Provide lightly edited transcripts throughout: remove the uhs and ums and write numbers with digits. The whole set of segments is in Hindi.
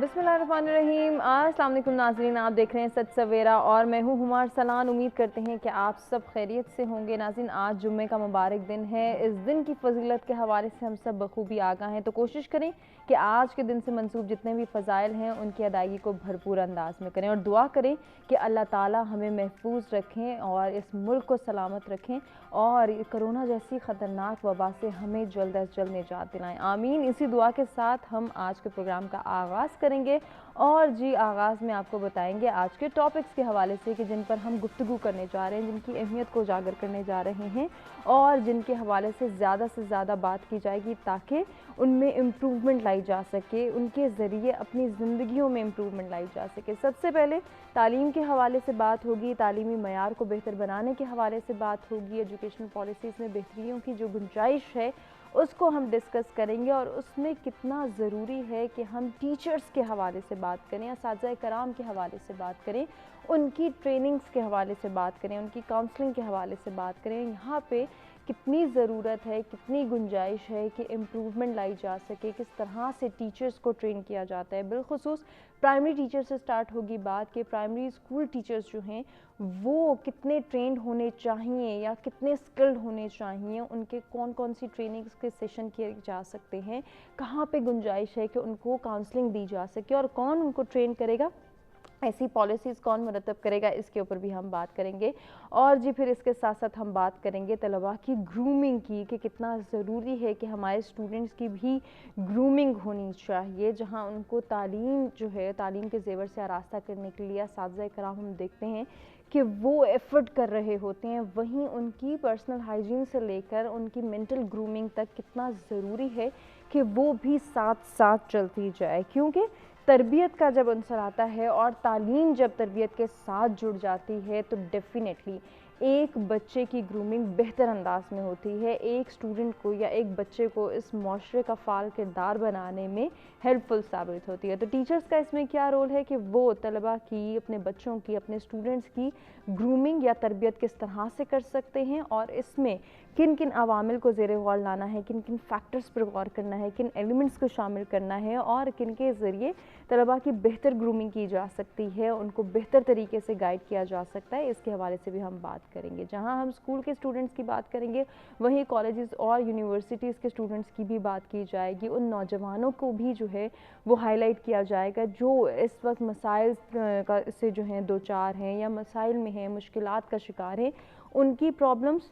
बिस्मिल्लाहिर्रहमानिर्रहीम। अस्सलाम वालेकुम नाज़रीन, आप देख रहे हैं सच सवेरा और मैं हूँ हुमार सलान। उम्मीद करते हैं कि आप सब खैरियत से होंगे। नाज़रीन, आज जुम्मे का मुबारक दिन है। इस दिन की फजीलत के हवाले से हम सब बखूबी आगाह हैं, तो कोशिश करें कि आज के दिन से मंसूब जितने भी फ़ज़ाइल हैं उनकी अदायगी को भरपूर अंदाज में करें और दुआ करें कि अल्लाह ताला हमें महफूज रखें और इस मुल्क को सलामत रखें और कोरोना जैसी ख़तरनाक वबा से हमें जल्द अज जल्द निजात दिलाएं। आमीन। इसी दुआ के साथ हम आज के प्रोग्राम का आगाज़ करेंगे और जी आगाज़ में आपको बताएंगे आज के टॉपिक्स के हवाले से कि जिन पर हम गुफ्तगू करने जा रहे हैं, जिनकी अहमियत को उजागर करने जा रहे हैं और जिनके हवाले से ज़्यादा बात की जाएगी ताकि उनमें इम्प्रूवमेंट लाई जा सके, उनके ज़रिए अपनी ज़िंदगियों में इम्प्रूवमेंट लाई जा सके। सबसे पहले तालीम के हवाले से बात होगी, तालीमी मयार को बेहतर बनाने के हवाले से बात होगी, एजुकेशन पॉलिसीज़ में बेहतरियों की जो गुंजाइश है उसको हम डिस्कस करेंगे और उसमें कितना ज़रूरी है कि हम टीचर्स के हवाले से बात करें, असातिज़ा कराम के हवाले से बात करें, उनकी ट्रेनिंग्स के हवाले से बात करें, उनकी काउंसलिंग के हवाले से बात करें। यहाँ पे कितनी ज़रूरत है, कितनी गुंजाइश है कि इम्प्रूवमेंट लाई जा सके, किस तरह से टीचर्स को ट्रेन किया जाता है। बिलखुसूस प्राइमरी टीचर से स्टार्ट होगी बात कि प्राइमरी स्कूल टीचर्स जो हैं वो कितने ट्रेंड होने चाहिए या कितने स्किल्ड होने चाहिए, उनके कौन कौन सी ट्रेनिंग्स के सेशन किए जा सकते हैं, कहाँ पे गुंजाइश है कि उनको काउंसलिंग दी जा सके और कौन उनको ट्रेन करेगा, ऐसी पॉलिसीज़ कौन मुरतब करेगा, इसके ऊपर भी हम बात करेंगे। और जी फिर इसके साथ साथ हम बात करेंगे तलबा की ग्रूमिंग की कि कितना ज़रूरी है कि हमारे स्टूडेंट्स की भी ग्रूमिंग होनी चाहिए, जहां उनको तालीम जो है तालीम के ज़ेवर से आरास्ता करने के लिए असातिज़ा कराम हम देखते हैं कि वो एफ़र्ट कर रहे होते हैं, वहीं उनकी पर्सनल हाइजीन से लेकर उनकी मेंटल ग्रूमिंग तक कितना ज़रूरी है कि वो भी साथ साथ चलती जाए। क्योंकि तरबियत का जब अंसर आता है और तालीम जब तरबियत के साथ जुड़ जाती है तो डेफिनेटली एक बच्चे की ग्रूमिंग बेहतर अंदाज में होती है, एक स्टूडेंट को या एक बच्चे को इस माशरे का फ़ाल किरदार बनाने में हेल्पफुल साबित होती है। तो टीचर्स का इसमें क्या रोल है कि वो तलबा की, अपने बच्चों की, अपने स्टूडेंट्स की ग्रूमिंग या तरबियत किस तरह से कर सकते हैं और इसमें किन किन अवामिल को ज़ेरे गौर लाना है, किन किन फैक्टर्स पर गौर करना है, किन एलिमेंट्स को शामिल करना है और किन के ज़रिए तलबा की बेहतर ग्रूमिंग की जा सकती है, उनको बेहतर तरीके से गाइड किया जा सकता है, इसके हवाले से भी हम बात करेंगे। जहां हम स्कूल के स्टूडेंट्स की बात करेंगे वहीं कॉलेजेस और यूनिवर्सिटीज़ के स्टूडेंट्स की भी बात की जाएगी। उन नौजवानों को भी जो है वो हाईलाइट किया जाएगा जो इस वक्त मसाइल का से जो हैं दो चार हैं या मसाइल में हैं, मुश्किलात का शिकार हैं, उनकी प्रॉब्लम्स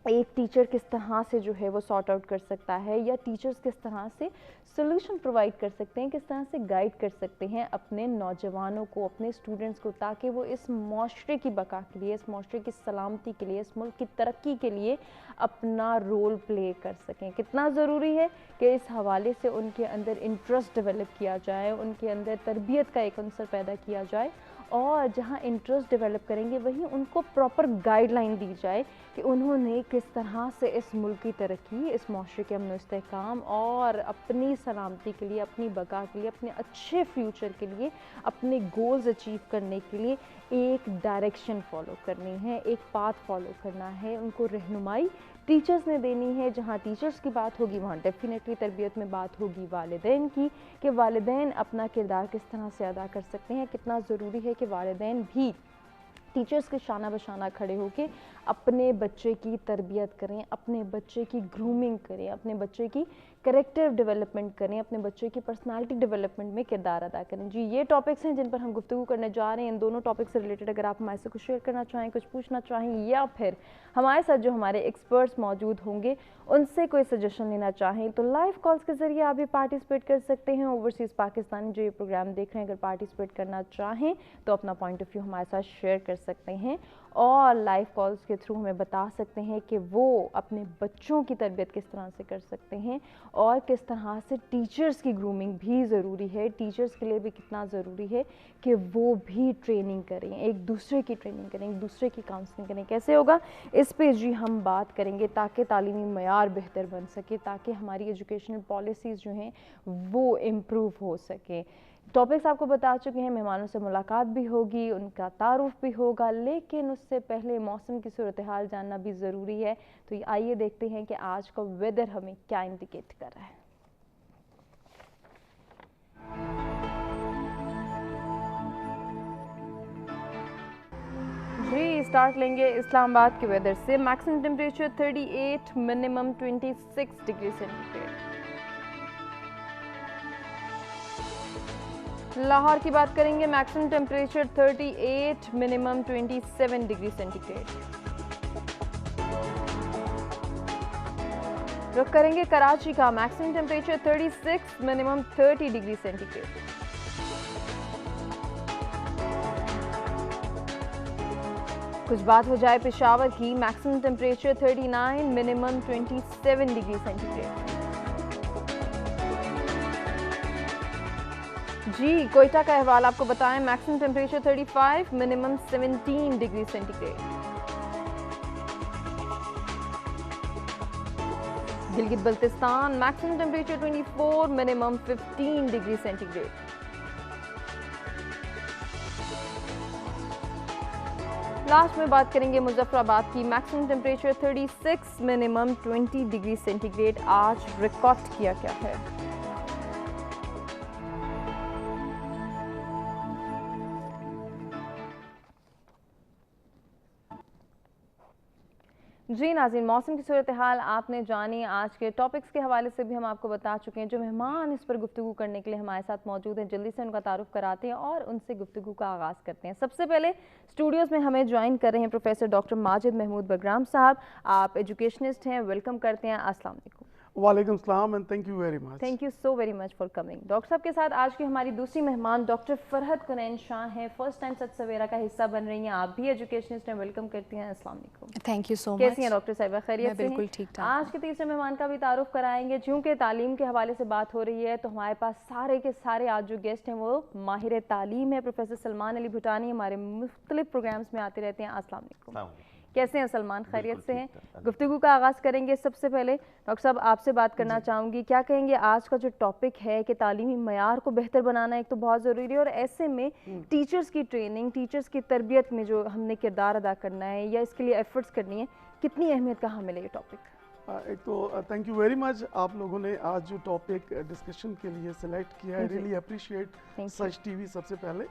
एक टीचर किस तरह से जो है वो सॉर्ट आउट कर सकता है या टीचर्स किस तरह से सोल्यूशन प्रोवाइड कर सकते हैं, किस तरह से गाइड कर सकते हैं अपने नौजवानों को, अपने स्टूडेंट्स को, ताकि वो इस माशरे की बका के लिए, इस माशरे की सलामती के लिए, इस मुल्क की तरक्की के लिए अपना रोल प्ले कर सकें। कितना ज़रूरी है कि इस हवाले से उनके अंदर इंटरेस्ट डेवलप किया जाए, उनके अंदर तरबियत का एक अंसर पैदा किया जाए और जहां इंटरेस्ट डेवलप करेंगे वहीं उनको प्रॉपर गाइडलाइन दी जाए कि उन्होंने किस तरह से इस मुल्क की तरक्की, इस माशरे के अमन इस्तेहकाम और अपनी सलामती के लिए, अपनी बका के लिए, अपने अच्छे फ्यूचर के लिए, अपने गोल्स अचीव करने के लिए एक डायरेक्शन फॉलो करनी है, एक पाथ फॉलो करना है, उनको रहनुमाई टीचर्स ने देनी है। जहाँ टीचर्स की बात होगी वहाँ डेफिनेटली तरबियत में बात होगी वालिदैन की कि वालिदैन अपना किरदार किस तरह से अदा कर सकते हैं। कितना ज़रूरी है कि वालिदैन भी टीचर्स के शाना बशाना खड़े होकर अपने बच्चे की तरबियत करें, अपने बच्चे की ग्रूमिंग करें, अपने बच्चे की करेक्टर डेवलपमेंट करें, अपने बच्चे की पर्सनालिटी डेवलपमेंट में किरदार अदा करें। जी ये टॉपिक्स हैं जिन पर हम गुफ्तगू करने जा रहे हैं। इन दोनों टॉपिक से रिलेटेड अगर आप हमारे से कुछ शेयर करना चाहें, कुछ पूछना चाहें या फिर हमारे साथ जो हमारे एक्सपर्ट्स मौजूद होंगे उनसे कोई सजेशन लेना चाहें तो लाइव कॉल्स के ज़रिए आप भी पार्टिसिपेट कर सकते हैं। ओवरसीज़ पाकिस्तानी जो ये प्रोग्राम देख रहे हैं अगर पार्टिसिपेट करना चाहें तो अपना पॉइंट ऑफ व्यू हमारे साथ शेयर कर सकते हैं और लाइव कॉल्स के थ्रू हमें बता सकते हैं कि वो अपने बच्चों की तरबियत किस तरह से कर सकते हैं और किस तरह से टीचर्स की ग्रूमिंग भी ज़रूरी है, टीचर्स के लिए भी कितना ज़रूरी है कि वो भी ट्रेनिंग करें, एक दूसरे की ट्रेनिंग करें, एक दूसरे की काउंसलिंग करें। कैसे होगा इस पे जी हम बात करेंगे ताकि तालीमी मयार बेहतर बन सके, ताकि हमारी एजुकेशनल पॉलिसीज़ जो हैं वो इम्प्रूव हो सके। टॉपिक्स आपको बता चुके हैं, मेहमानों से मुलाकात भी होगी, उनका तारुफ भी होगा, लेकिन उससे पहले मौसम की सूरत हाल जानना भी ज़रूरी है। तो आइए देखते हैं कि आज का वेदर हमें क्या इंडिकेट कर रहा है। स्टार्ट लेंगे इस्लामाबाद के वेदर से। Maximum temperature 38, minimum 26 degree centigrade. Lahore की बात करेंगे, maximum temperature 38, minimum 27 degree centigrade. रुख करेंगे कराची का, maximum temperature 36, minimum 30 degree centigrade. कुछ बात हो जाए पेशावर की, maximum temperature 39, minimum 27 degree centigrade. जी कोयटा का अहवाल आपको बताएं, maximum temperature 35, minimum 17 degree centigrade. Gilgit Baltistan, maximum temperature 24, minimum 15 degree centigrade. Last में बात करेंगे मुजफ्फराबाद की, maximum temperature 36, minimum 20 degree centigrade आज रिकॉर्ड किया गया है। जी नाज़रीन, मौसम की सूरत हाल आपने जानी। आज के टॉपिक्स के हवाले से भी हम आपको बता चुके हैं। जो मेहमान इस पर गुफ्तगू करने के लिए हमारे साथ मौजूद हैं, जल्दी से उनका तारुफ कराते हैं और उनसे गुफ्तगू का आगाज़ करते हैं। सबसे पहले स्टूडियोज़ में हमें ज्वाइन कर रहे हैं प्रोफेसर डॉक्टर माजिद महमूद बगराम साहब। आप एजुकेशनिस्ट हैं, वेलकम करते हैं। अस्सलाम वालेकुम। वालेकुम सलाम and thank you very much. Thank you so very much for coming. Doctor साहब के साथ आज की हमारी दूसरी मेहमान डॉक्टर फरहत कुनैन शाह हैं, फर्स्ट टाइम सच सवेरा का हिस्सा बन रही हैं। आप भी एजुकेशनिस्ट हैं, वेलकम करती हैं। अस्सलाम वालेकुम। Thank you so much. कैसी हैं डॉक्टर साहिबा, खैरियत से? बिल्कुल ठीक ठाक। आज के तीसरे मेहमान का भी तारुफ कराएंगे। चूँकि तालीम के हवाले से बात हो रही है तो हमारे पास सारे के सारे आज जो गेस्ट हैं वो माहिर तालीम है। प्रोफेसर सलमान अली भुटानी हमारे मुख्तलिफ प्रोग्राम्स में आते रहते हैं। अस्सलाम वालेकुम। कैसे हैं सलमान, खैरियत से हैं? गुफ्तगू का आगाज़ करेंगे। सबसे पहले डॉक्टर साहब आपसे बात करना चाहूँगी, क्या कहेंगे आज का जो टॉपिक है कि तालीमी मयार को बेहतर बनाना एक तो बहुत ज़रूरी है और ऐसे में टीचर्स की ट्रेनिंग, टीचर्स की तरबियत में जो हमने किरदार अदा करना है या इसके लिए एफर्ट्स करनी है, कितनी अहमियत का हामिल है ये टॉपिक? एक तो थैंक यू वेरी मच, आप लोगों ने आज जो टॉपिक डिस्कशन के लिए सिलेक्ट किया है, रियली अप्रिशिएट सच टीवी। सबसे पहले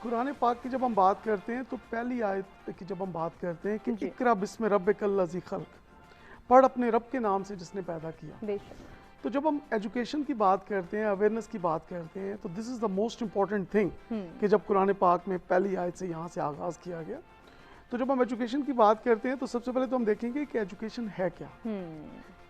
कुरान पाक की जब हम बात करते हैं तो पहली आयत की जब हम बात करते हैं कि इकरा बिस्म रब्बिकल लज़ी खल्क़, पढ़ अपने रब के नाम से जिसने पैदा किया। तो जब हम एजुकेशन की बात करते हैं, अवेयरनेस की बात करते हैं, तो this is the most important thing कि जब कुरान पाक में पहली आयत से यहाँ से आगाज़ किया गया। तो जब हम एजुकेशन की बात करते हैं तो सबसे पहले तो हम देखेंगे कि एजुकेशन है क्या।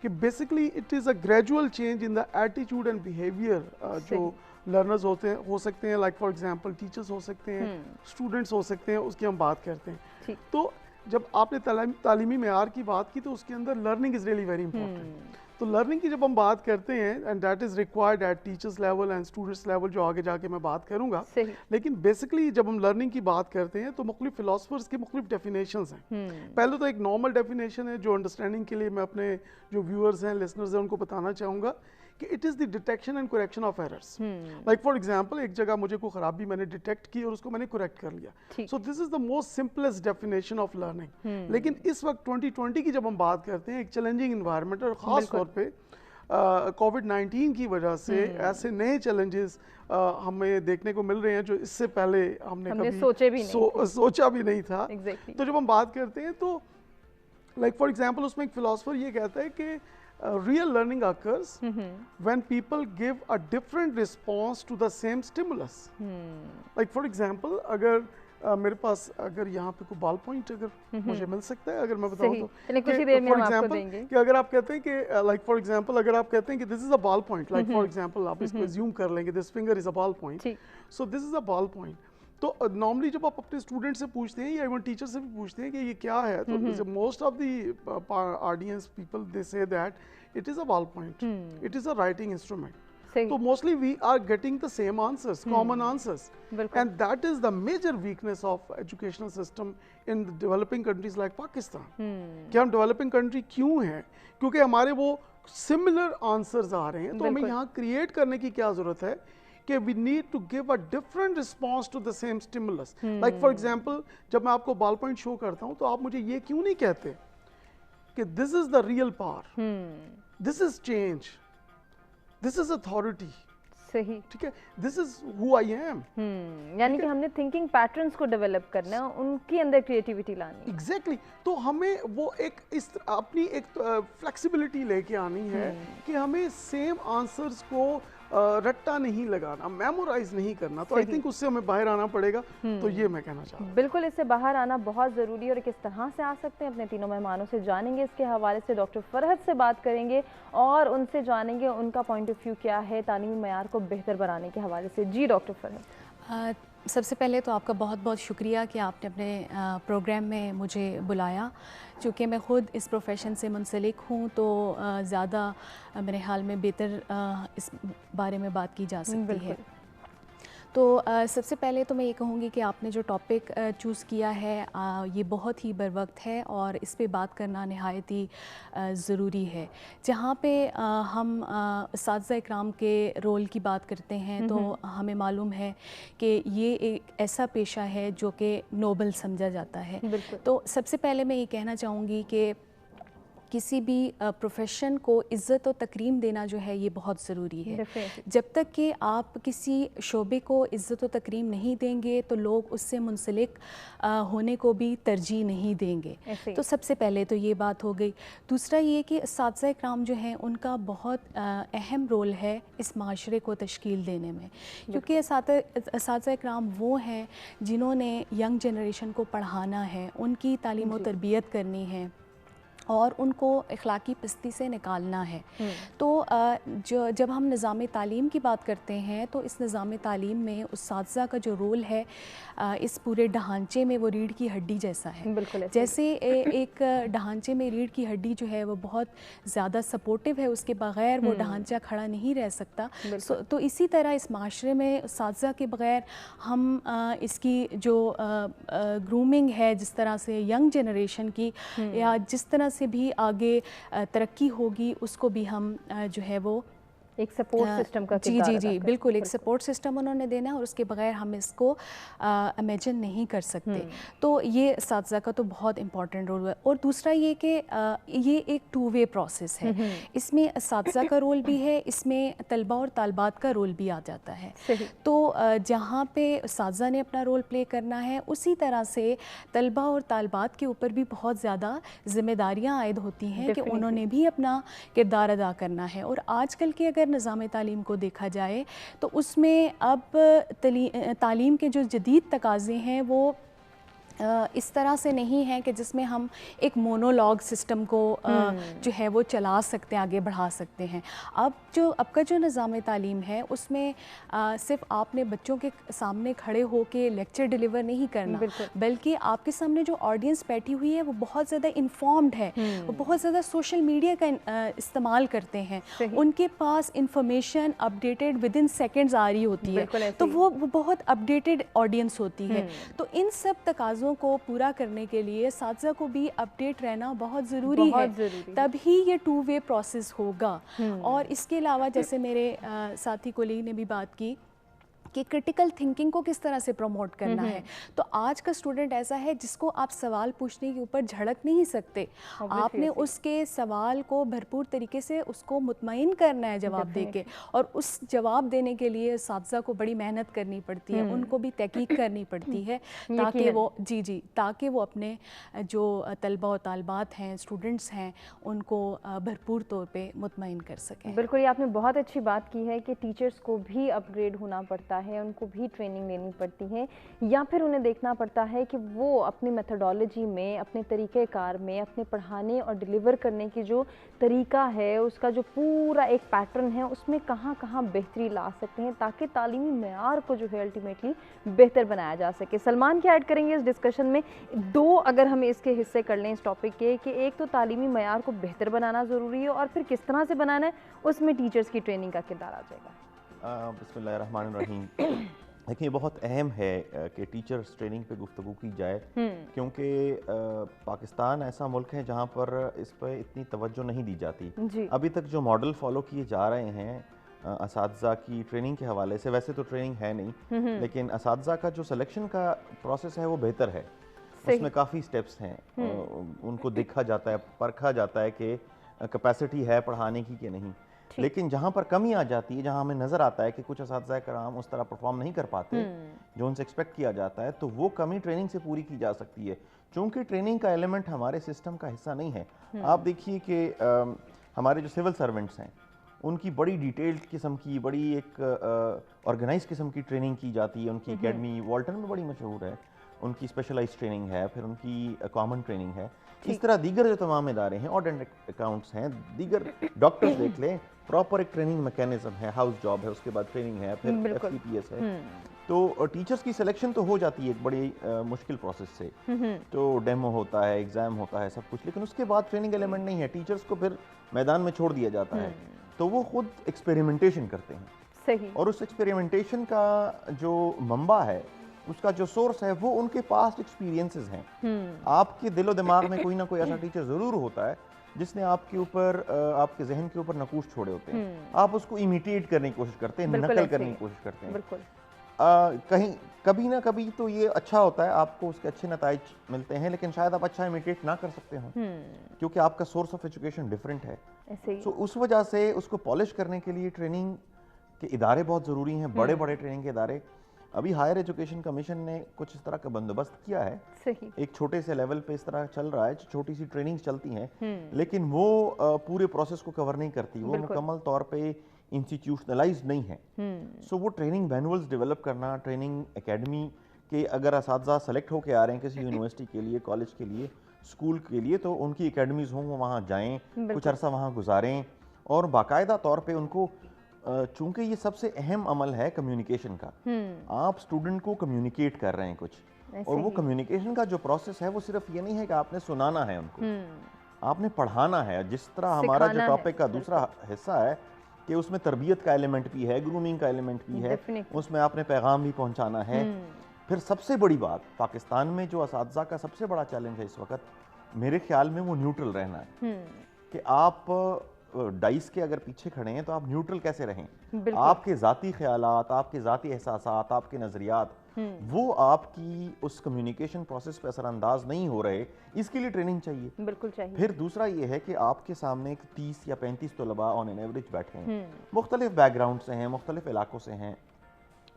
कि basically it is a gradual change in the attitude and behaviour जो लर्नर्स हो सकते हैं, लाइक फॉर एग्जांपल टीचर्स हो सकते हैं, स्टूडेंट्स हो सकते हैं, उसकी हम बात करते हैं। तो जब आपने तालीमी मेयार की बात की तो उसके अंदर learning is really very important. तो लर्निंग की जब हम बात करते हैं and that is required at teachers level and students level, जो आगे जाके मैं बात करूँगा। लेकिन बेसिकली जब हम लर्निंग की बात करते हैं तो मुख्तलिफ फिलोसफर्स की मुख्तलिफ डेफिनेशंस हैं। पहले तो एक नॉर्मल डेफिनेशन है जो अंडरस्टैंडिंग के लिए मैं अपने जो व्यूअर्स हैं, लिसनर्स हैं, उनको बताना चाहूँगा कि it is the detection and correction of errors. Like for example एक जगह मुझे कोई खराबी मैंने डिटेक्ट की और उसको मैंने करेक्ट कर लिया। So this is the most simplest definition of learning. लेकिन इस वक्त 2020 की जब हम बात करते हैं, एक चैलेंजिंग इन्वायरमेंट और ख़ास तौर पे कोविड-19 की वजह से ऐसे नए चैलेंजेस हमें देखने को मिल रहे हैं जो इससे पहले हमने कभी सोचा भी नहीं था। तो जब हम बात करते हैं तो लाइक फॉर एग्जांपल उसमें एक फिलोसफर ये कहता है कि real learning occurs when people give a different response to the same stimulus. Like for example, अगर मेरे पास अगर यहाँ पे कोई बॉल पॉइंट अगर मुझे मिल सकता है, अगर मैं बताऊँ तो फॉर एग्जांपल कि अगर आप कहते हैं कि लाइक फॉर एग्जांपल अगर आप कहते हैं कि this is a ball point, like for example आप इसको अज्यूम कर लेंगे this finger is a ball point, so this is a ball point. तो नॉर्मली जब आप अपने स्टूडेंट से पूछते हैं या इवन टीचर से भी पूछते हैं कि ये क्या है, तो most of the audience people they say that it is a ball point, it is a writing instrument. So mostly we are getting the same answers, common answers, and that is the major weakness of educational system in the developing countries like Pakistan. कि हम developing country क्यों हैं? क्योंकि हमारे वो similar answers आ रहे हैं, तो हमें यहाँ create करने की क्या ज़रूरत है कि we need to give a different response to the same stimulus. Like for example, जब मैं आपको ball point show करता हूँ, तो आप मुझे ये क्यों नहीं कहते कि this is the real power, this is change, this is authority, सही, ठीक है, this is who I am. यानी कि हमने थिंकिंग पैटर्न्स को डेवलप करना है, उनके अंदर क्रिएटिविटी लानी है। एग्जैक्टली तो हमें वो एक इस अपनी एक फ्लेक्सिबिलिटी लेके आनी है कि हमें सेम आंसर्स को रट्टा नहीं लगाना, मेमोराइज नहीं करना। तो आई थिंक उससे हमें बाहर आना पड़ेगा। तो ये मैं कहना चाहता हूँ, बिल्कुल इससे बाहर आना बहुत ज़रूरी है। और किस तरह से आ सकते हैं, अपने तीनों मेहमानों से जानेंगे। इसके हवाले से डॉक्टर फरहत से बात करेंगे और उनसे जानेंगे उनका पॉइंट ऑफ व्यू क्या है तालीमी मयार को बेहतर बनाने के हवाले से। जी डॉक्टर फरहत। सबसे पहले तो आपका बहुत बहुत शुक्रिया कि आपने अपने प्रोग्राम में मुझे बुलाया। चूँकि मैं ख़ुद इस प्रोफेशन से मुंसलिक हूँ तो ज़्यादा मेरे ख्याल में बेहतर इस बारे में बात की जा सकती है। तो सबसे पहले तो मैं ये कहूँगी कि आपने जो टॉपिक चूज़ किया है ये बहुत ही बरवक्त है और इस पे बात करना नहायत ही ज़रूरी है। जहाँ पे हम असातिज़ा इकराम के रोल की बात करते हैं तो हमें मालूम है कि ये एक ऐसा पेशा है जो कि नोबल समझा जाता है। तो सबसे पहले मैं ये कहना चाहूँगी कि किसी भी प्रोफेशन को इज़्ज़त और तकरीम देना जो है ये बहुत ज़रूरी है। जब तक कि आप किसी शोबे को इज़्ज़त और तकरीम नहीं देंगे तो लोग उससे मुंसलिक होने को भी तरजीह नहीं देंगे। तो सबसे पहले तो ये बात हो गई। दूसरा ये कि असातिज़ा इकराम जो हैं उनका बहुत अहम रोल है इस माशरे को तश्कील देने में, क्योंकि असातिज़ा इकराम वो हैं जिन्होंने यंग जनरेशन को पढ़ाना है, उनकी तालीम व तरबियत करनी है और उनको अखलाकी पस्ती से निकालना है। तो जब हम निज़ाम तालीम की बात करते हैं तो इस निज़ाम तालीम में उस्ताज़ा का जो रोल है इस पूरे ढांचे में वो रीढ़ की हड्डी जैसा है। बिल्कुल जैसे एक ढांचे में रीढ़ की हड्डी जो है वो बहुत ज़्यादा सपोर्टिव है, उसके बग़ैर वो ढांचा खड़ा नहीं रह सकता। तो इसी तरह इस माशरे में उस्ताज़ा के बग़ैर हम इसकी जो ग्रूमिंग है जिस तरह से यंग जनरेशन की या जिस तरह से भी आगे तरक्की होगी उसको भी हम जो है वो एक सपोर्ट सिस्टम का जी बिल्कुल एक सपोर्ट सिस्टम उन्होंने देना है और उसके बगैर हम इसको इमेजिन नहीं कर सकते। तो ये असातिज़ा का तो बहुत इम्पॉर्टेंट रोल है। और दूसरा ये कि ये एक टू वे प्रोसेस है, इसमें असातिज़ा का रोल भी है, इसमें तलबा और तालबात का रोल भी आ जाता है। तो जहाँ पे असातिज़ा ने अपना रोल प्ले करना है उसी तरह से तलबा और तालबात के ऊपर भी बहुत ज़्यादा ज़िम्मेदारियाँ आयद होती हैं कि उन्होंने भी अपना किरदार अदा करना है। और आजकल के अगर निज़ाम तालीम को देखा जाए तो उसमें अब तालीम के जो जदीद तकाज़े हैं वो इस तरह से नहीं है कि जिसमें हम एक मोनोलॉग सिस्टम को जो है वो चला सकते हैं, आगे बढ़ा सकते हैं। अब का जो निज़ाम तालीम है उसमें सिर्फ आपने बच्चों के सामने खड़े हो के लेक्चर डिलीवर नहीं करना, बल्कि आपके सामने जो ऑडियंस बैठी हुई है वो बहुत ज़्यादा इन्फॉर्म्ड है, वो बहुत ज़्यादा सोशल मीडिया का इस्तेमाल करते हैं, उनके पास information updated within seconds आ रही होती है, तो वो बहुत अपडेटेड ऑडियंस होती है। तो इन सब तकाज़ों को पूरा करने के लिए असातिज़ा को भी अपडेट रहना बहुत ज़रूरी है, तभी ये टू वे प्रोसेस होगा। और इसके अलावा जैसे मेरे साथी कोलीग ने भी बात की कि क्रिटिकल थिंकिंग को किस तरह से प्रमोट करना है। तो आज का स्टूडेंट ऐसा है जिसको आप सवाल पूछने के ऊपर झड़क नहीं सकते, आपने उसके सवाल को भरपूर तरीके से उसको मुतमईन करना है जवाब देके, और उस जवाब देने के लिए असातिज़ा को बड़ी मेहनत करनी पड़ती है, उनको भी तहकीक करनी पड़ती है ताकि वो ताकि वो अपने जो तलबा और तालबात हैं, स्टूडेंट्स हैं, उनको भरपूर तौर पर मुतमईन कर सकें। बिल्कुल, ये आपने बहुत अच्छी बात की है कि टीचर्स को भी अपग्रेड होना पड़ता है, उनको भी ट्रेनिंग लेनी पड़ती है, या फिर उन्हें देखना पड़ता है कि वो अपनी मेथोडोलॉजी में, अपने तरीक़ेकार में, अपने पढ़ाने और डिलीवर करने की जो तरीका है, उसका जो पूरा एक पैटर्न है, उसमें कहाँ कहाँ बेहतरी ला सकते हैं ताकि तालीमी मेयार को जो है अल्टीमेटली बेहतर बनाया जा सके। सलमान क्या ऐड करेंगे इस डिस्कशन में? दो अगर हम इसके हिस्से कर लें इस टॉपिक के, कि एक तो तालीमी मेयार को बेहतर बनाना ज़रूरी है और फिर किस तरह से बनाना है, उसमें टीचर्स की ट्रेनिंग का किरदार आ जाएगा। बिस्मिल्लाहिर्रहमानिर्रहीम। देखिए, बहुत अहम है कि टीचर्स ट्रेनिंग पे गुफ्तगू की जाए, क्योंकि पाकिस्तान ऐसा मुल्क है जहाँ पर इस पर इतनी तवज्जो नहीं दी जाती। अभी तक जो मॉडल फॉलो किए जा रहे हैं असातिज़ा की ट्रेनिंग के हवाले से, वैसे तो ट्रेनिंग है नहीं, लेकिन असातिज़ा का जो सिलेक्शन का प्रोसेस है वो बेहतर है, उसमें काफ़ी स्टेप्स हैं, उनको देखा जाता है, परखा जाता है कि कैपेसिटी है पढ़ाने की कि नहीं। लेकिन जहाँ पर कमी आ जाती है, जहाँ हमें नज़र आता है कि कुछ असातिज़ा कराम उस तरह परफॉर्म नहीं कर पाते जो उनसे एक्सपेक्ट किया जाता है, तो वो कमी ट्रेनिंग से पूरी की जा सकती है। चूँकि ट्रेनिंग का एलिमेंट हमारे सिस्टम का हिस्सा नहीं है। आप देखिए कि हमारे जो सिविल सर्वेंट्स हैं उनकी बड़ी डिटेल्ड किस्म की, बड़ी एक ऑर्गेनाइज किस्म की ट्रेनिंग की जाती है। उनकी एकेडमी वॉल्टन में बड़ी मशहूर है, उनकी स्पेशलाइज ट्रेनिंग है, फिर उनकी कॉमन ट्रेनिंग है। इस तरह दीगर जो तमाम इदारे हैं, ऑडिट अकाउंट्स हैं, दीगर डॉक्टर्स देख लें, प्रॉपर एक ट्रेनिंग मैकेनिज्म है, हाउस जॉब है, उसके बाद ट्रेनिंग है, फिर FCPS है। तो टीचर्स की सिलेक्शन तो हो जाती है एक बड़ी मुश्किल प्रोसेस से, तो डेमो होता है, एग्जाम होता है, सब कुछ, लेकिन उसके बाद ट्रेनिंग एलिमेंट नहीं है। टीचर्स को फिर मैदान में छोड़ दिया जाता है, तो वो खुद एक्सपेरिमेंटेशन करते हैं। सही। और उस एक्सपेरिमेंटेशन का जो मंबा है, उसका जो सोर्स है, वो उनके पास्ट एक्सपीरियंसेस हैं। आपके दिलो दिमाग में कोई ना कोई ऐसा टीचर जरूर होता है जिसने आपके ऊपर, आपके जहन के ऊपर नकूश छोड़े होते हैं। आप उसको इमिटेट करने की कोशिश करते हैं, नकल करने की कोशिश करते हैं। बिल्कुल। कहीं कभी ना कभी तो ये अच्छा होता है, आपको उसके अच्छे नताइज मिलते हैं, लेकिन शायद आप अच्छा इमिटेट ना कर सकते हो क्योंकि आपका सोर्स ऑफ एजुकेशन डिफरेंट है। तो उस वजह से उसको पॉलिश करने के लिए ट्रेनिंग के इदारे बहुत ज़रूरी हैं, बड़े बड़े ट्रेनिंग के इदारे। अभी हायर एजुकेशन कमीशन ने कुछ इस तरह का बंदोबस्त किया है। सही। एक छोटे से लेवल पे इस तरह चल रहा है, छोटी सी ट्रेनिंग्स चलती हैं, लेकिन वो पूरे प्रोसेस को कवर नहीं करती, वो मुकम्मल तौर पे इंस्टीट्यूशनलाइज नहीं है। सो वो ट्रेनिंग मैनुअल्स डेवलप करना, ट्रेनिंग एकेडमी के अगर असातिज़ा सेलेक्ट होकर आ रहे हैं किसी यूनिवर्सिटी के लिए, कॉलेज के लिए, स्कूल के लिए, तो उनकी एकेडमीज़ हों, वो वहाँ जाएँ, कुछ अरसा वहाँ गुजारें और बाकायदा तौर पे उनको, चूंकि ये सबसे अहम अमल है कम्युनिकेशन का, आप स्टूडेंट को कम्युनिकेट कर रहे हैं कुछ, और वो कम्युनिकेशन का जो प्रोसेस है वो सिर्फ ये नहीं है कि आपने सुनाना है उनको, आपने पढ़ाना है। जिस तरह हमारा जो टॉपिक का दूसरा हिस्सा है कि उसमें तरबियत का एलिमेंट भी है, ग्रूमिंग का एलिमेंट भी है, उसमें आपने पैगाम भी पहुंचाना है। फिर सबसे बड़ी बात, पाकिस्तान में जो असातिज़ा का सबसे बड़ा चैलेंज है इस वक्त, मेरे ख्याल में वो न्यूट्रल रहना है। कि आप डाइस के अगर पीछे खड़े हैं तो आप न्यूट्रल कैसे रहें। आपके ज़ाती ख्यालात, आपके ज़ाती एहसासात, आपके नज़रियात, वो आपकी उस कम्युनिकेशन प्रोसेस पे असरअंदाज नहीं हो रहे, इसके लिए ट्रेनिंग चाहिए। बिल्कुल चाहिए। फिर दूसरा ये है कि आपके सामने 30 या 35 तलबा ऑन एन एवरेज बैठे हैं, मुख्तलिफ बैकग्राउंड से हैं, मुख्तलिफ इलाकों से हैं।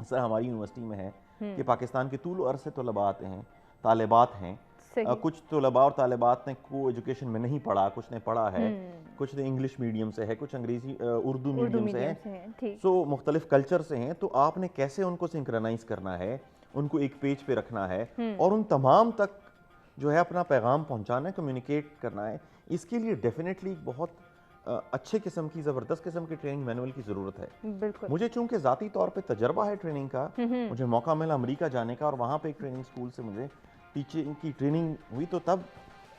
सर हमारी यूनिवर्सिटी में है कि पाकिस्तान के तूल अर्ज़ से तलबा आते हैं, तालिबात हैं। कुछ तलबा और तालिबात ने को एजुकेशन में नहीं पढ़ा, कुछ ने पढ़ा है, कुछ ने इंग्लिश मीडियम से है, कुछ अंग्रेजी उर्दू मीडियम से है, सो मुख्तलिफ कल्चर से हैं। तो आपने कैसे उनको सिंक्रोनाइज करना है, उनको एक पेज पे रखना है और उन तमाम तक जो है अपना पैगाम पहुंचाना है, कम्युनिकेट करना है। इसके लिए डेफिनेटली बहुत अच्छे किस्म की, ज़बरदस्त किस्म की ट्रेनिंग मैनुअल की ज़रूरत है। मुझे चूंकि ज़ाती तौर पे तजर्बा है ट्रेनिंग का, मुझे मौका मिला अमेरिका जाने का और वहाँ पे एक ट्रेनिंग स्कूल से मुझे टीचिंग की ट्रेनिंग हुई, तो तब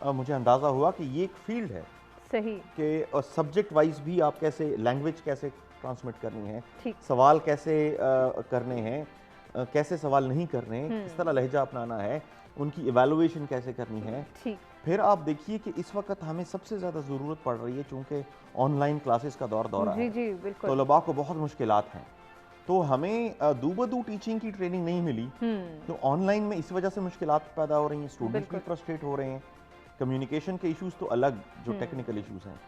मुझे अंदाज़ा हुआ कि ये एक फील्ड है। सही। कि सब्जेक्ट वाइज भी आप कैसे, लैंग्वेज कैसे ट्रांसमिट करनी है, सवाल कैसे करने हैं, कैसे सवाल नहीं करने, किस तरह लहजा अपनाना है, उनकी इवैल्यूएशन कैसे करनी है। फिर आप देखिए कि इस वक्त हमें सबसे ज़्यादा ज़रूरत पड़ रही है, चूँकि ऑनलाइन क्लासेस का दौर है, तलबा को बहुत मुश्किलात हैं, तो हमें दूबदू टीचिंग की ट्रेनिंग नहीं मिली, तो ऑनलाइन में इस वजह से मुश्किलात पैदा हो रही हैं, स्टूडेंट्स भी फ्रस्ट्रेट हो रहे हैं। कम्युनिकेशन के इश्यूज तो अलग, जो टेक्निकल इश्यूज हैं।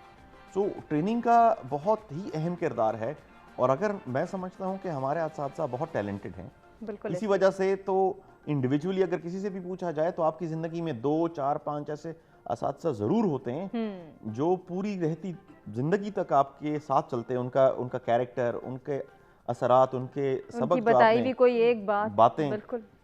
सो ट्रेनिंग का बहुत ही अहम किरदार है, और अगर मैं समझता हूँ कि हमारे असातिज़ा बहुत टैलेंटेड हैं, इसी वजह से तो इंडिविजुअली अगर किसी से भी पूछा जाए तो आपकी ज़िंदगी में 2, 4, 5 ऐसे असातिज़ा ज़रूर होते हैं जो पूरी रहती ज़िंदगी तक आपके साथ चलते हैं। उनका कैरेक्टर, उनके असरात, उनके सबक, जो बताई भी कोई एक बातें।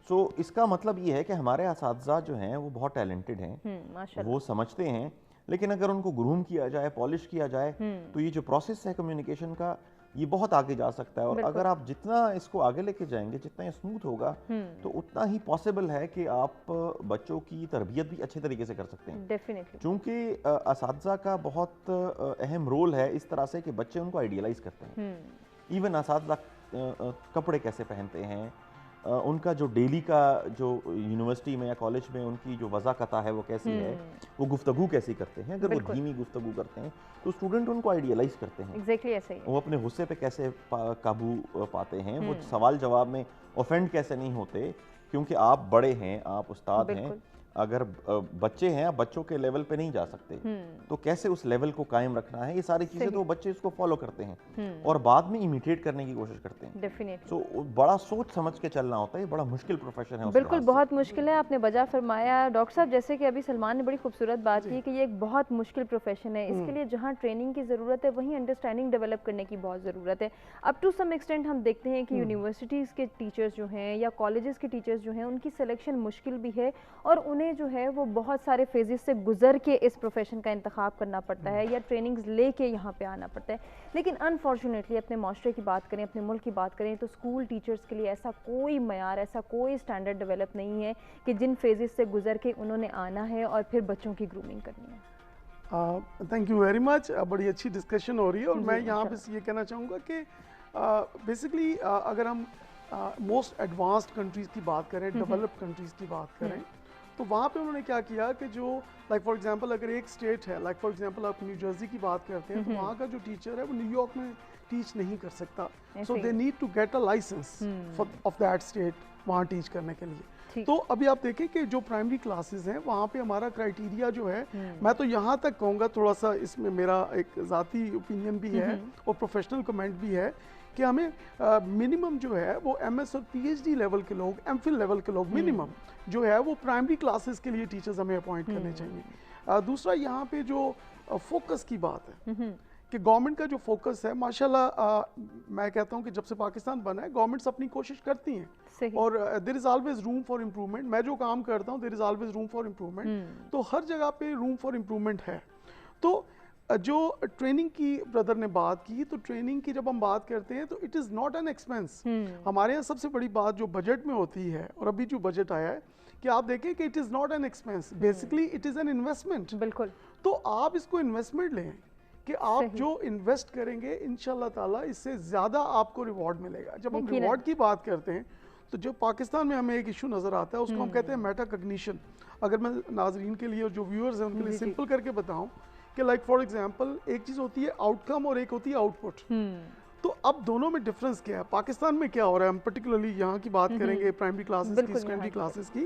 सो इसका मतलब ये है कि हमारे असातिज़ा जो हैं वो बहुत टैलेंटेड हैं, वो समझते हैं, लेकिन अगर उनको ग्रूम किया जाए, पॉलिश किया जाए, तो ये जो प्रोसेस है कम्युनिकेशन का, ये बहुत आगे जा सकता है। और अगर आप जितना इसको आगे लेके जाएंगे, जितना ये स्मूथ होगा, तो उतना ही पॉसिबल है कि आप बच्चों की तरबियत भी अच्छे तरीके से कर सकते हैं। डेफिनेटली। चूँकि असातिज़ा का बहुत अहम रोल है इस तरह से कि बच्चे उनको आइडियलाइज करते हैं। इवन असातिज़ा कपड़े कैसे पहनते हैं, उनका जो डेली का जो यूनिवर्सिटी में या कॉलेज में उनकी जो वज़ाक़ता है वो कैसी है, वो गुफ्तगू कैसी करते हैं। अगर वो धीमी गुफ्तगू करते हैं तो स्टूडेंट उनको आइडियलाइज करते हैं। एग्जैक्टली ऐसे ही। वो अपने गुस्से पे कैसे काबू पाते हैं, वो सवाल जवाब में ऑफेंड कैसे नहीं होते, क्योंकि आप बड़े हैं, आप उस्ताद हैं, अगर बच्चे हैं, बच्चों के लेवल पे नहीं जा सकते, तो कैसे उस लेवल को कायम रखना है, ये सारी चीजें तो बच्चे इसको फॉलो करते हैं और बाद में इमिटेट करने की कोशिश करते हैं। डेफिनेटली। तो बड़ा सोच समझ के चलना होता है, ये बड़ा मुश्किल प्रोफेशन है। बिल्कुल, बहुत मुश्किल है, आपने बजा फरमाया। डॉक्टर साहब, जैसे कि अभी सलमान ने बड़ी खूबसूरत बात की कि ये एक बहुत मुश्किल प्रोफेशन है, इसके लिए जहाँ ट्रेनिंग की ज़रूरत है वहीं अंडरस्टैंडिंग डेवलप करने की बहुत ज़रूरत है। अप टू सम एक्सटेंट हम देखते हैं कि यूनिवर्सिटीज़ के टीचर्स जो हैं या कॉलेजेस के टीचर्स जो हैं, उनकी सिलेक्शन मुश्किल भी है और उन्हें जो है वो बहुत सारे फेजेस से गुजर के इस प्रोफेशन का इंतखाब करना पड़ता है या ट्रेनिंग्स लेके यहाँ पे आना पड़ता है। लेकिन अनफॉर्चुनेटली अपने माशरे की बात करें, अपने मुल्क की बात करें, तो स्कूल टीचर्स के लिए ऐसा कोई मयार, ऐसा कोई स्टैंडर्ड डेवलप नहीं है कि जिन फेजेस से गुजर के उन्होंने आना है और फिर बच्चों की ग्रूमिंग करनी है। Thank you very much. बड़ी अच्छी डिस्कशन हो रही है और मैं यहाँ पे ये कहना चाहूँगा कि बेसिकली अगर हम मोस्ट एडवांस्ड कंट्रीज़ की बात करें, डेवलप्ड कंट्रीज़ की बात करें, तो वहाँ पे उन्होंने क्या किया कि जो लाइक फॉर एग्जांपल अगर एक स्टेट है, लाइक फॉर एग्जांपल आप न्यू जर्सी की बात करते हैं, तो वहाँ का जो टीचर है वो न्यूयॉर्क में टीच नहीं कर सकता, so they need to get a license of that state वहाँ टीच करने के लिए। तो अभी आप देखें कि जो प्राइमरी क्लासेस हैं वहाँ पे हमारा क्राइटेरिया जो है, मैं तो यहाँ तक कहूँगा, थोड़ा सा इसमें मेरा एक ज़ाती ओपिनियन भी है और प्रोफेशनल कमेंट भी है कि हमें मिनिमम जो है वो MS और PhD लेवल के लोग, MPhil लेवल के लोग मिनिमम जो है वो प्राइमरी क्लासेस के लिए टीचर्स हमें अपॉइंट करने चाहिए। दूसरा यहाँ पे जो फोकस की बात है कि गवर्नमेंट का जो फोकस है, माशाल्लाह मैं कहता हूँ कि जब से पाकिस्तान बना है गवर्नमेंट्स अपनी कोशिश करती हैं और there is always room for improvement. मैं जो काम करता हूँ there is always room for improvement, तो हर जगह पे रूम फॉर इम्प्रूवमेंट है। तो जो ट्रेनिंग की ब्रदर ने बात की, तो ट्रेनिंग की जब हम बात करते हैं तो it is not an expense. हमारे यहाँ सबसे बड़ी बात जो बजट में होती है, और अभी जो बजट आया है कि आप देखें कि it is not an expense, basically it is an investment. बिल्कुल। तो आप इसको इन्वेस्टमेंट लें कि आप जो इन्वेस्ट करेंगे इंशाल्लाह ताला इससे ज़्यादा आपको रिवॉर्ड मिलेगा। जब हम रिवॉर्ड की बात करते हैं तो जो पाकिस्तान में हमें एक इशू नज़र आता है उसको हम कहते हैं मेटाकॉग्निशन। अगर मैं नाजरीन के लिए और जो व्यूअर्स हैं उनके लिए सिंपल करके बताऊँ कि लाइक फॉर एग्जांपल एक चीज़ होती है आउटकम और एक होती है आउटपुट। तो अब दोनों में डिफरेंस क्या है? पाकिस्तान में क्या हो रहा है, हम पर्टिकुलरली यहाँ की बात करेंगे प्राइमरी क्लासेस की, सेकेंडरी क्लासेस की,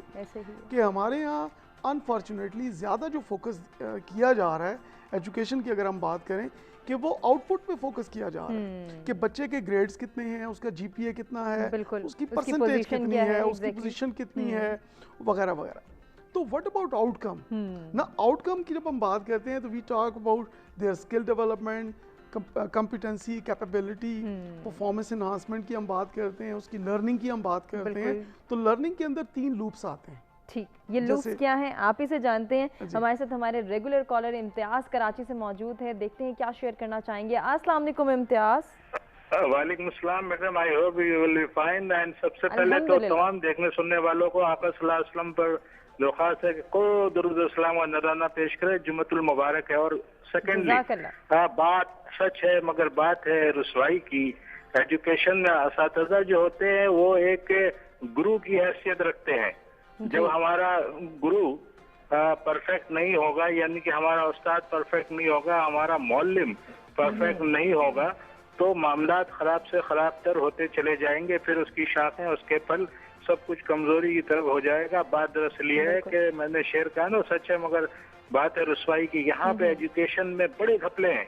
कि हमारे यहाँ अनफॉर्चुनेटली ज़्यादा जो फोकस किया जा रहा है एजुकेशन की, अगर हम बात करें कि वो आउटपुट पे फोकस किया जा रहा है कि बच्चे के ग्रेड्स कितने हैं, उसका GPA कितना है, उसकी परसेंटेज कितनी है, उसकी पोजीशन कितनी है, वगैरह वगैरह। तो व्हाट अबाउट आउटकम ना? आउटकम की जब हम बात करते हैं तो we talk about their skill development, competency, capability, performance enhancement की हम बात करते हैं, उसकी लर्निंग की हम बात करते हैं। तो लर्निंग के अंदर 3 लूप्स आते हैं। ठीक, ये लूप्स क्या हैं आप ही से जानते हैं। हमारे साथ हमारे रेगुलर कॉलर इम्तियाज कराची से मौजूद है, देखते हैं क्या शेयर करना चाहेंगे। अस्सलाम वालेकुम इम्तियाज। वालेकुम अस्सलाम madam, I hope you will be fine. And सबसे पहले तो तमाम देखने सुनने वालों को आका सल्लल्लाहु अलैहि वसल्लम पर दरख्वास्त है कि को दुरूद सलाम और नज़राना पेश करे, जुम्मतुल मुबारक है। और सेकेंडली बात सच है मगर बात है रुसवाई की। एजुकेशन में असातिज़ा जो होते हैं वो एक गुरु की हैसियत रखते हैं। जब हमारा गुरु परफेक्ट नहीं होगा, यानी कि हमारा उस्ताद परफेक्ट नहीं होगा, हमारा मौलिम परफेक्ट नहीं होगा, तो मामलात खराब से खराब तर होते चले जाएंगे। फिर उसकी शाखें, उसके फल सब कुछ कमजोरी की तरफ हो जाएगा। बात दरअसल ये है कि मैंने शेर कहा ना, सच है मगर बात है रुसवाई की। यहाँ पे एजुकेशन में बड़े घपले हैं।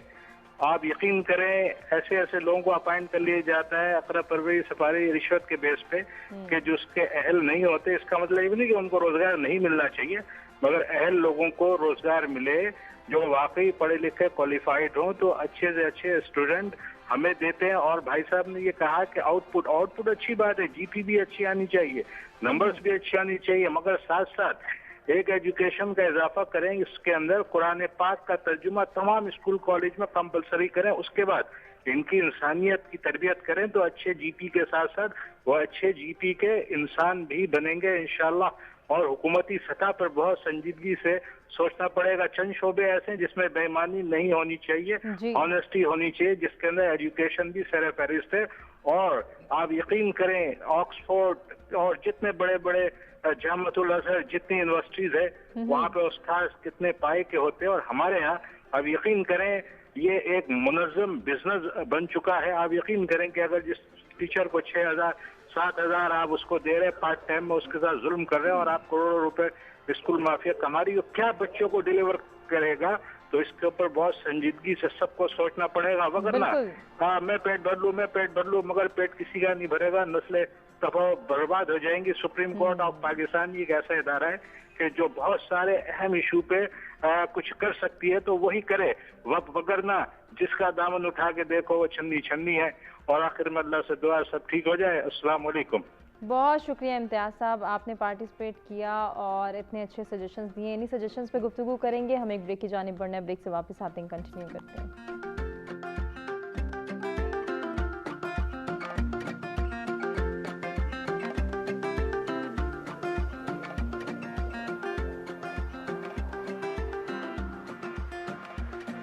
आप यकीन करें, ऐसे ऐसे लोगों को अपॉइंट कर लिया जाता है अकरा परवरी सफारी रिश्वत के बेस पे कि जो उसके अहल नहीं होते। इसका मतलब ये नहीं कि उनको रोजगार नहीं मिलना चाहिए, मगर अहल लोगों को रोजगार मिले जो वाकई पढ़े लिखे क्वालिफाइड हों, तो अच्छे से अच्छे स्टूडेंट हमें देते हैं। और भाई साहब ने ये कहा कि आउटपुट अच्छी बात है, GP भी अच्छी आनी चाहिए, नंबर्स भी अच्छी आनी चाहिए, मगर साथ साथ एक एजुकेशन का इजाफा करें, इसके अंदर कुरान पाक का तर्जुमा तमाम स्कूल कॉलेज में कंपलसरी करें। उसके बाद इनकी इंसानियत की तरबियत करें तो अच्छे GP के साथ साथ वो अच्छे GP के इंसान भी बनेंगे इंशाल्लाह। और हुकूमती सतह पर बहुत संजीदगी से सोचना पड़ेगा। चंद शोबे ऐसे हैं जिसमें बेईमानी नहीं होनी चाहिए, ऑनेस्टी होनी चाहिए, जिसके अंदर एजुकेशन भी सर फहरिस्त है। और आप यकीन करें, ऑक्सफोर्ड और जितने बड़े बड़े जामअतुल अज़हर जितनी यूनिवर्सिटीज है, वहाँ पे उस्ताद कितने पाए के होते हैं। और हमारे यहाँ अब यकीन करें ये एक मुनज़्ज़म बिजनेस बन चुका है। आप यकीन करें कि अगर जिस टीचर को 6,000 7,000 आप उसको दे रहे पार्ट टाइम में, उसके साथ जुल्म कर रहे हैं और आप करोड़ों रुपए स्कूल माफिया कमा रही हो, क्या बच्चों को डिलीवर करेगा? तो इसके ऊपर बहुत संजीदगी से सबको सोचना पड़ेगा, वगरना हाँ मैं पेट भर लूं मगर पेट किसी का नहीं भरेगा, नस्लें तबाह बर्बाद हो जाएंगी। सुप्रीम कोर्ट ऑफ पाकिस्तान एक ऐसा इदारा है कि जो बहुत सारे अहम इशू पे कुछ कर सकती है तो वही करे, वगरना जिसका दामन उठा के देखो वो छन्नी छन्नी है। और आखिर में अल्लाह से दुआ सब ठीक हो जाए। अस्सलाम वालेकुम। बहुत शुक्रिया इम्तियाज़ साहब, आपने पार्टिसिपेट किया और इतने अच्छे सजेशंस दिए। इन्हीं सजेशंस पे गुफ्तगू करेंगे। हम एक ब्रेक की जानिब बढ़ना है, ब्रेक से वापस आते हैं, कंटिन्यू करते हैं।